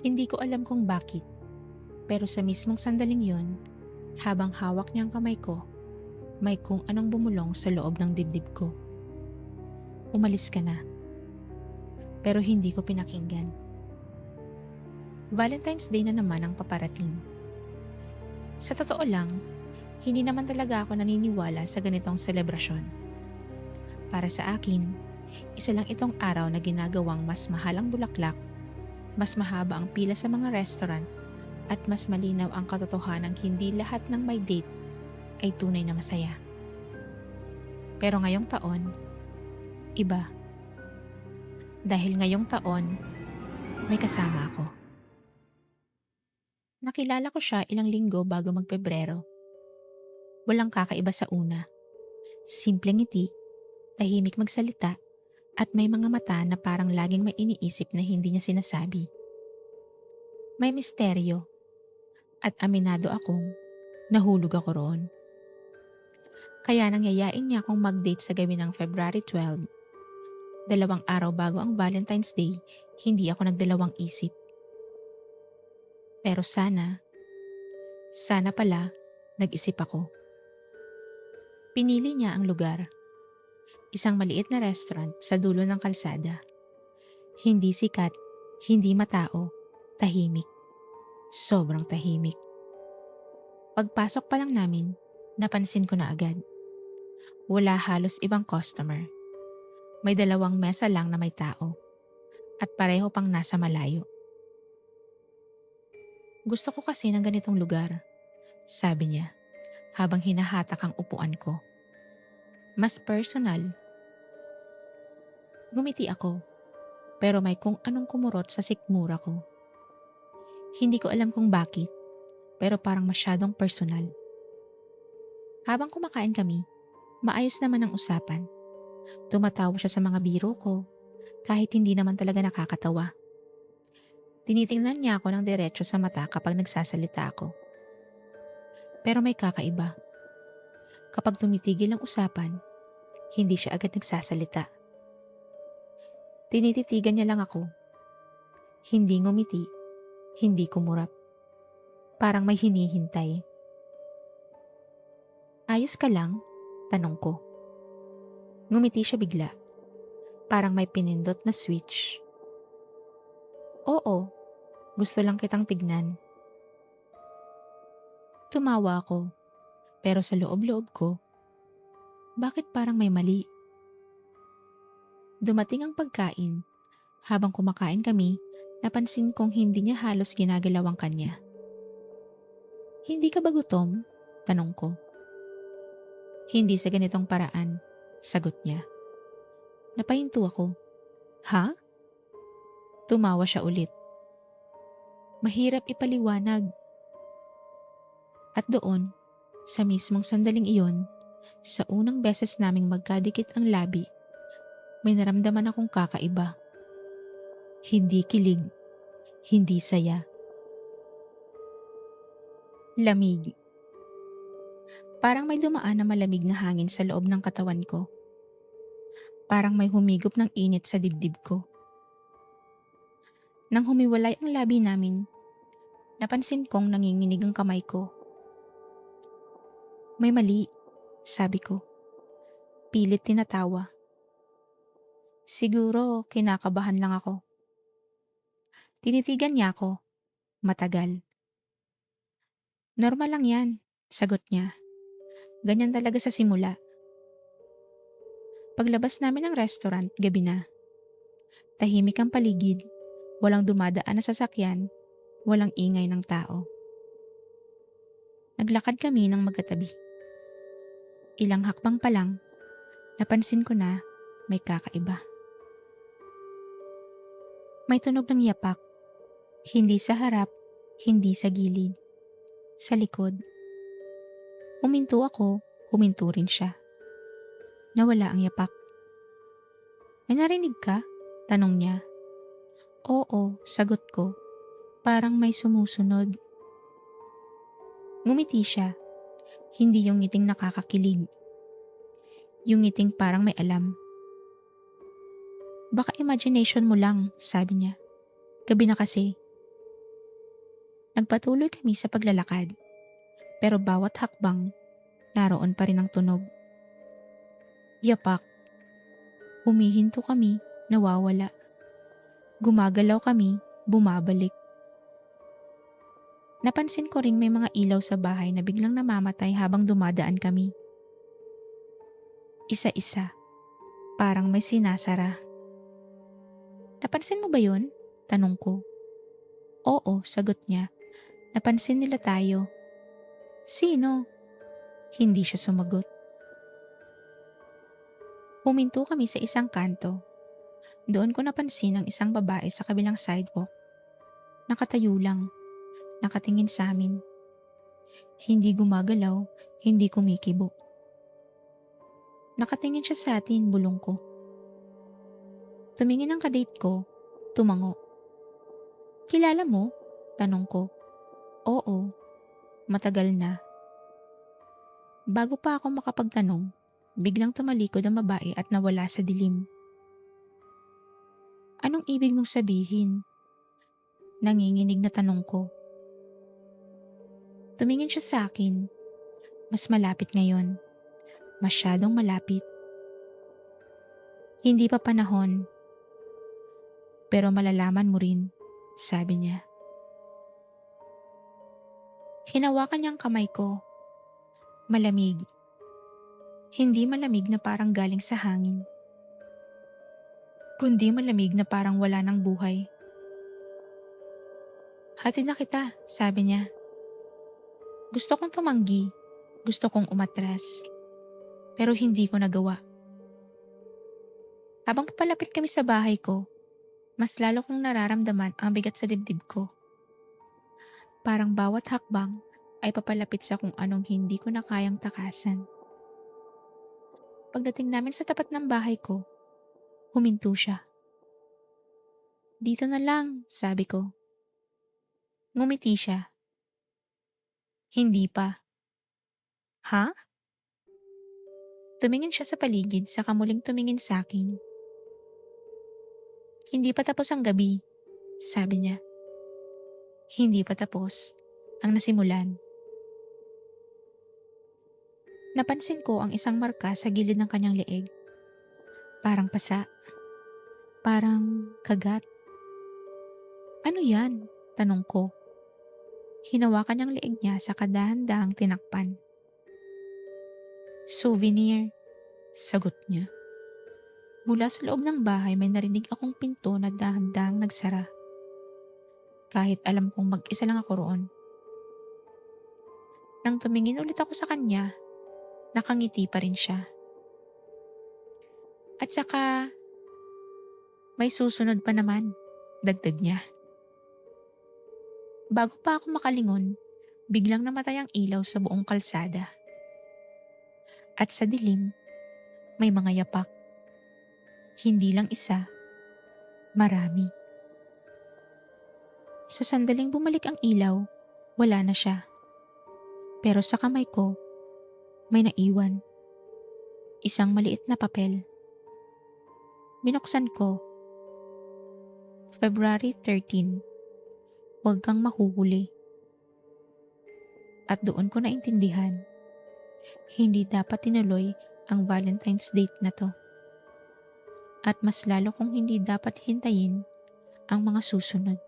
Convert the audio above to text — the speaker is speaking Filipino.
Hindi ko alam kung bakit, pero sa mismong sandaling yun, habang hawak niya ang kamay ko, may kung anong bumulong sa loob ng dibdib ko. Umalis ka na, pero hindi ko pinakinggan. Valentine's Day na naman ang paparating. Sa totoo lang, hindi naman talaga ako naniniwala sa ganitong selebrasyon. Para sa akin, isa lang itong araw na ginagawang mas mahal ang bulaklak, mas mahaba ang pila sa mga restaurant, at mas malinaw ang katotohanang hindi lahat ng may date ay tunay na masaya. Pero ngayong taon, iba. Dahil ngayong taon, may kasama ako. Nakilala ko siya ilang linggo bago magpebrero. Walang kakaiba sa una. Simpleng ngiti, tahimik magsalita, at may mga mata na parang laging may iniisip na hindi niya sinasabi. May misteryo, at aminado akong nahulog ako roon. Kaya nangyayain niya akong mag-date sa gabi ng February 12, 2 araw bago ang Valentine's Day. Hindi ako nagdalawang isip. Pero sana pala, nag-isip ako. Pinili niya ang lugar. Isang maliit na restaurant sa dulo ng kalsada. Hindi sikat, hindi matao, tahimik. Sobrang tahimik. Pagpasok pa lang namin, napansin ko na agad. Wala halos ibang customer. May 2 mesa lang na may tao. At pareho pang nasa malayo. Gusto ko kasi ng ganitong lugar, sabi niya, habang hinahatak ang upuan ko. Mas personal. Ngumiti ako, pero may kung anong kumurot sa sikmura ko. Hindi ko alam kung bakit, pero parang masyadong personal. Habang kumakain kami, maayos naman ang usapan. Tumatawa siya sa mga biro ko, kahit hindi naman talaga nakakatawa. Tinitingnan niya ako ng diretso sa mata kapag nagsasalita ako. Pero may kakaiba. Kapag tumitigil ang usapan, hindi siya agad nagsasalita. Tinititigan niya lang ako. Hindi ngumiti, hindi kumurap. Parang may hinihintay. Ayos ka lang? Tanong ko. Ngumiti siya bigla. Parang may pinindot na switch. Oo, gusto lang kitang tignan. Tumawa ako, pero sa loob-loob ko, bakit parang may mali? Dumating ang pagkain. Habang kumakain kami, napansin kong hindi niya halos ginagalaw ang kanya. Hindi ka ba gutom? Tanong ko. Hindi sa ganitong paraan, sagot niya. Napahinto ako. Ha? Tumawa siya ulit. Mahirap ipaliwanag. At doon, sa mismong sandaling iyon, sa unang beses naming magkadikit ang labi, may naramdaman akong kakaiba. Hindi kilig, hindi saya. Lamig. Parang may dumaan na malamig na hangin sa loob ng katawan ko. Parang may humigop ng init sa dibdib ko. Nang humiwalay ang labi namin, napansin kong nanginginig ang kamay ko. May mali, sabi ko. Pilit tinatawa. Siguro kinakabahan lang ako. Tinitigan niya ako, matagal. Normal lang yan, sagot niya. Ganyan talaga sa simula. Paglabas namin ng restaurant, gabi na. Tahimik ang paligid, walang dumadaan na sasakyan, walang ingay ng tao. Naglakad kami ng magkatabi. Ilang hakbang pa lang, napansin ko na may kakaiba. May tunog ng yapak, hindi sa harap, hindi sa gilid, sa likod. Huminto ako, huminto rin siya. Nawala ang yapak. May narinig ka? Tanong niya. Oo, sagot ko. Parang may sumusunod. Ngumiti siya. Hindi yung ngiting nakakakilig. Yung ngiting parang may alam. Baka imagination mo lang, sabi niya. Gabi na kasi. Nagpatuloy kami sa paglalakad, pero bawat hakbang, naroon pa rin ang tunog. Yapak, humihinto kami, nawawala. Gumagalaw kami, bumabalik. Napansin ko ring may mga ilaw sa bahay na biglang namamatay habang dumadaan kami. Isa-isa, parang may sinasara. Napansin mo ba yun? Tanong ko. Oo, sagot niya. Napansin nila tayo. Sino? Hindi siya sumagot. Huminto kami sa isang kanto. Doon ko napansin ang isang babae sa kabilang sidewalk. Nakatayo lang, nakatingin sa amin. Hindi gumagalaw, hindi kumikibo. Nakatingin siya sa atin, bulong ko. Tumingin ang kadate ko, tumango. Kilala mo? Tanong ko. Oo, matagal na. Bago pa ako makapagtanong, biglang tumalikod ang babae at nawala sa dilim. Anong ibig mong sabihin? Nanginginig na tanong ko. Tumingin siya sa akin. Mas malapit ngayon. Masyadong malapit. Hindi pa panahon. Pero malalaman mo rin, sabi niya. Hinawakan niya ang kamay ko. Malamig. Hindi malamig na parang galing sa hangin. Kundi malamig na parang wala ng buhay. Hatid na kita, sabi niya. Gusto kong tumanggi. Gusto kong umatras. Pero hindi ko nagawa. Habang papalapit kami sa bahay ko, mas lalo kong nararamdaman ang bigat sa dibdib ko. Parang bawat hakbang ay papalapit sa kung anong hindi ko na kayang takasan. Pagdating namin sa tapat ng bahay ko, huminto siya. Dito na lang, sabi ko. Ngumiti siya. Hindi pa. Ha? Tumingin siya sa paligid saka muling tumingin sa akin. Hindi pa tapos ang gabi, sabi niya. Hindi pa tapos ang nasimulan. Napansin ko ang isang marka sa gilid ng kanyang leeg. Parang pasa. Parang kagat. Ano yan? Tanong ko. Hinawakan niyang leeg niya sa kadahan-dahang tinakpan. Souvenir, sagot niya. Mula sa loob ng bahay may narinig akong pinto na dahan-dahang nagsara. Kahit alam kong mag-isa lang ako roon. Nang tumingin ulit ako sa kanya, nakangiti pa rin siya. At saka, may susunod pa naman, dagdag niya. Bago pa ako makalingon, biglang namatay ang ilaw sa buong kalsada. At sa dilim, may mga yapak. Hindi lang isa, marami. Sa sandaling bumalik ang ilaw, wala na siya. Pero sa kamay ko, may naiwan. Isang maliit na papel. Binuksan ko. February 13. Huwag kang mahuhuli. At doon ko naintindihan, hindi dapat tinuloy ang Valentine's date na to. At mas lalo kong hindi dapat hintayin ang mga susunod.